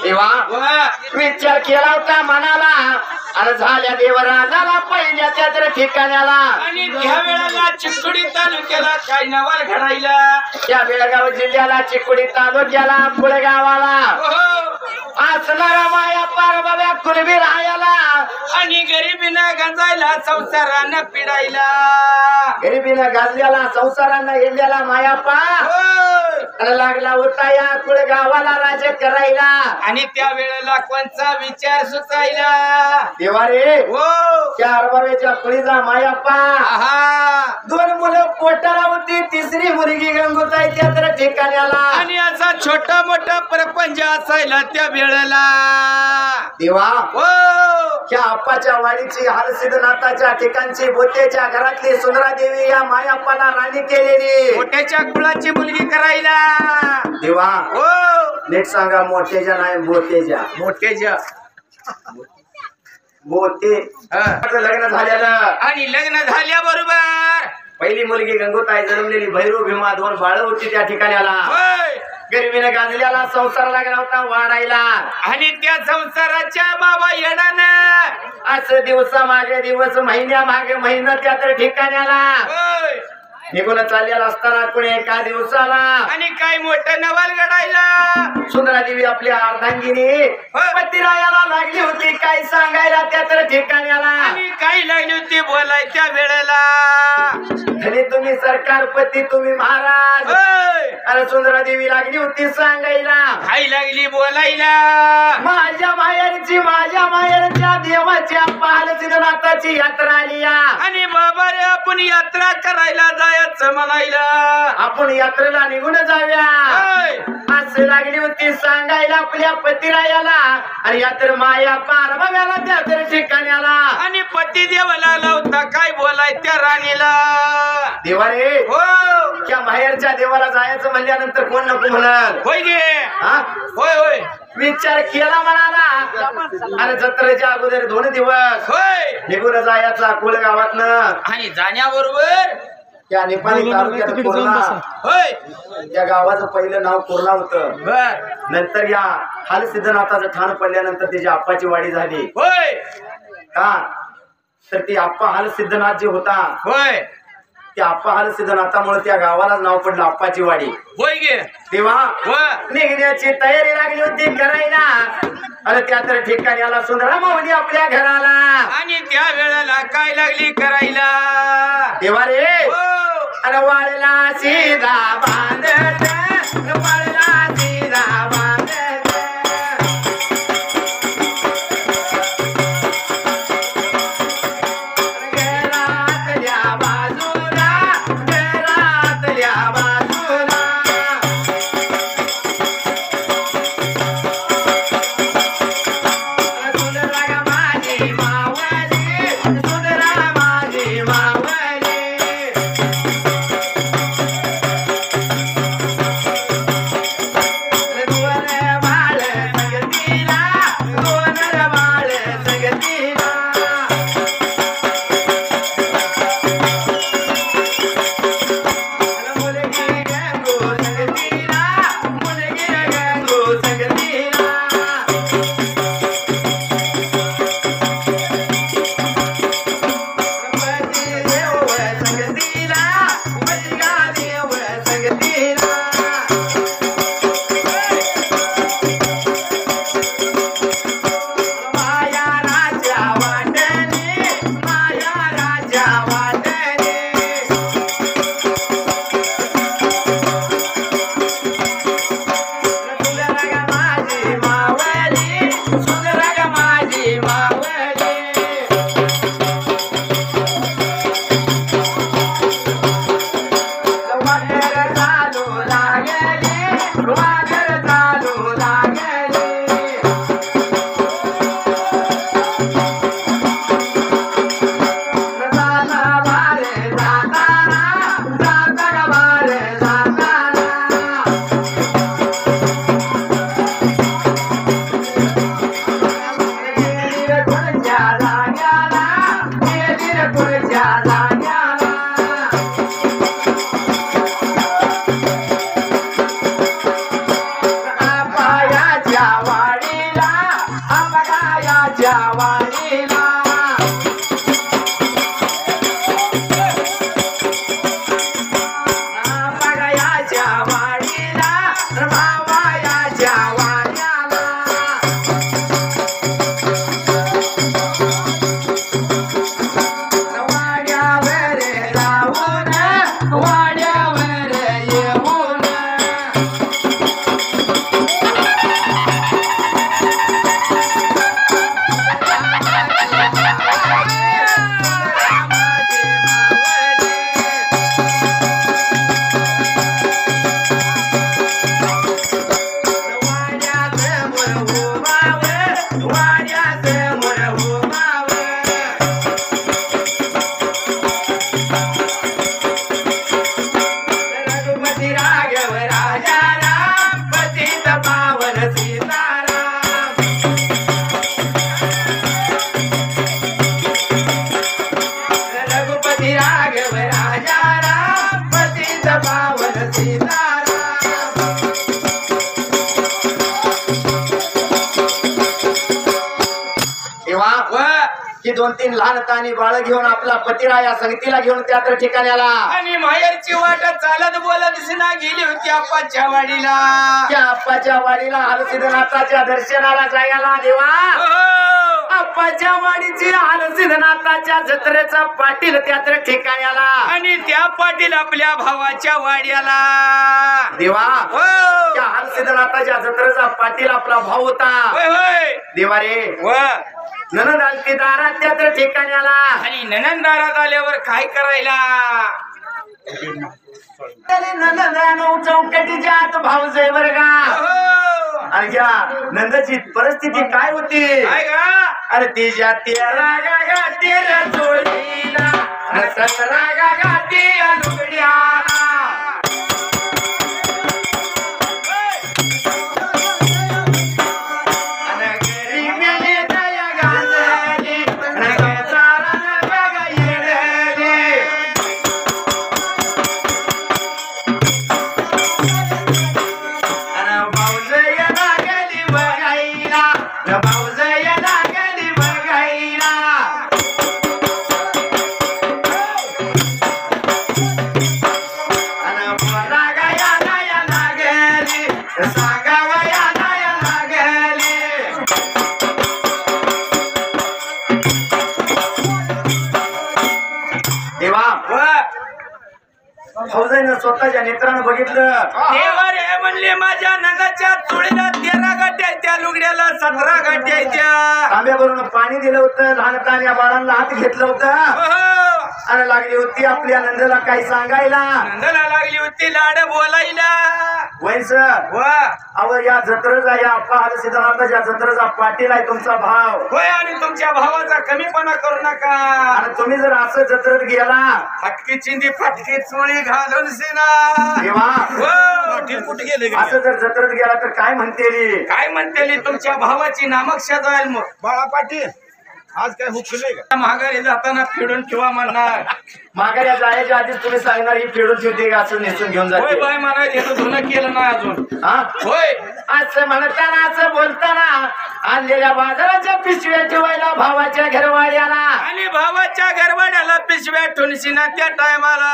देवा विचार केला होता मनाला आणि झाल्या देवराजाला पहिल्या त्याच ठिकाण्याला आणि त्या वेळेला चिखोडी तालुक्याला काय नवाल घडायला त्या बेळगाव जिल्ह्याला चिकोडी तालुक्याला पुळगावाला असणारा माया पारबाव्या कुणबी राहायला आणि गरिबीनं गंजायला संसारानं पिडायला गरिबीनं गाजलेला संसारांना येलेला मायापा आणि लागला होता या कुळगावाला राज करायला आणि त्या वेळेला कोणचा विचार सुचायला देवा रे हो त्या अरबाव्याच्या कुळीचा मायापा आहा दोन मुलं पोटाला होती तिसरी मुलगी गंगूताई त्या ठिकाण्याला आणि असा छोटा मोठा प्रपंच असायला त्या वेळेला देवा हो त्या आप्पाच्या वाडीची हरसिद्धनाथाच्या ठिकाणची बोतेच्या घरातली सुंदरा देवी या मायाप्पाला राणी केलेली मोठ्याच्या कुळाची मुलगी करायला देवा हो नीट सांगा मोठ्याच्या नाही बोतेच्या मोठ्याच्या बोते लग्न झालेलं आणि लग्न झाल्याबरोबर पहिली मुलगी गंगूताई जन्मलेली भैरू भीमा दोन बाळ होती त्या ठिकाण्याला होय गरिबीने गाजलेला संसार लागला होता वाढायला आणि त्या संसाराच्या बाबा येणार असं दिवसा मागे दिवस महिन्या मागे महिना त्या ठिकाण्याला होय निघून चाललेला असताना कुणी एका दिवसाला आणि काय मोठं नवाल घडायला सुंदरा देवी आपल्या अर्धांगिनी पतिरायाला लागली होती काय सांगायला त्या ठिकाण्याला आणि काय लागली होती बोलाय त्या वेळेला आणि तुम्ही सरकारपती तुम्ही महाराज होय अरे सुंदरा देवी लागली होती सांगायला काय लागली बोलायला माझ्या माहेरच्या देवाच्या बालसिद्धनाथाची यात्रा आली या आणि बाबा रे आपण यात्रा करायला जायचं म्हणायला आपण यात्रेला निघून जाऊया होय असं लागली होती सांगायला आपल्या पतिरायाला आणि यात्रा माया पारबाव्याला त्या ठिकाण्याला आणि पती देवाला लावता काय बोलाय त्या राणीला देवा रे हो त्या माहेरच्या देवाला जायचं म्हणल्यानंतर कोण नको म्हणाल होय गे हा होय होय विचार केला म्हणाला आणि जत्रेच्या अगोदर 2 दिवस होय निघून जायचा कुळगावातनं आणि जाण्याबरोबर त्या नेपाळी तालुक्यात कोरोना होय त्या गावाचं पहिलं नाव कोरोना होतं बर नंतर या हरसिद्धनाथाचं ठाण पडल्यानंतर त्याची आप्पाची वाडी झाली होय का तर ती आप्पा हरसिद्धनाथ जे होता होय त्या आप्पा हरसिद्धनाथामुळे त्या गावाला नाव पडलं आप्पाची वाडी होय गे तेव्हा हो निघण्याची तयारी लागली होती करायला आणि त्या तर ठिकाणी आला सुंदरा माऊली आपल्या घराला आणि त्या वेळेला काय लागली करायला तेव्हा रे हो अरे वाळला सीधा बांधत वाळला सीधा बांधत घरातल्या बाजूला घरातल्या बाजूला सुंदरा माझी मावली सुंदरा माझी मावली भावायाच्या वाड्याला वाड्यावर जाऊन वाड्यावर येऊन रघुपती राघव राजा राम पतित पावन सीताराम रघुपती राघव राजा राम पतित पावन सीताराम तेव्हा व की 2-3 लहान तानी बाळ घेऊन आपला पतिरा या संगतीला घेऊन त्या तर ठिकाणी आला आणि माहेरची वाट चालत बोलत सिना गेली होती आप्पाच्या वाडीला. त्या आप्पाच्या वाडीला हलसिद्धनाथाच्या दर्शनाला जायला देवा हो. आप्पाच्या वाडीची हलसिद्धनाथाच्या जत्रेचा पाटील त्या तर ठिकाणी आला आणि त्या पाटील आपल्या भावाच्या वाड्याला. देवा हो. त्या हलसिद्धनाथाच्या जत्रेचा पाटील आपला भाऊ होता होय होय. देवा रे व ननद आलती दारात त्या तर ठिकाणी आला आणि ननंदारात आल्यावर काय करायला. नंदनू चौकटीच्या आत भाऊ जय बर का हो. आणि या नंदाची परिस्थिती काय होती काय का अरे तिच्या तेरा गाठी जोडीला सतरा गाठी लुगड्याला फौजाईनं स्वतःच्या नेत्रानं बघितलं देवा रे म्हणले माझ्या नगाच्या चुळीला 13 गाठ्या त्या लुगड्याला 17 गाठ्या त्या. तांब्यावरून पाणी दिलं होतं लहान या बाळांना हात घेतलं होतं हो. आणि लागली होती आपल्या नंदला काही सांगायला नंदला लागली होती लाड बोलायला. वैस व अवर या जत्रेचा या अप्पा हलसिद्धनाथाच्या जत्रेचा पाटील आहे तुमचा भाव होय आणि तुमच्या भावाचा कमीपणा करू नका. आणि तुम्ही जर असं जत्रेत गेला फटकी चिंदी फटकी चोळी घालून सिना. तेव्हा हो. कुठे गेले असं जर जत्रेत गेला तर काय म्हणते काय म्हणते तुमच्या भावाची नामक्षा जाईल मग. बाळा पाटील आज काय हुकले का? माघारी जाताना फिरून ठेवा म्हणणार. माघाऱ्या जायच्या आधीच तुम्ही सांगणार ही फेडून ठेवते का असं नेसून घेऊन होय जाते बाय मला याचं धुणं केलं नाही अजून. हा होय असं म्हणताना असं बोलताना आणलेल्या बाजाराच्या पिशव्या ठेवायला भावाच्या घरवाड्याला आणि भावाच्या गरवाड्याला पिशव्या ठुनशीना त्या टायमाला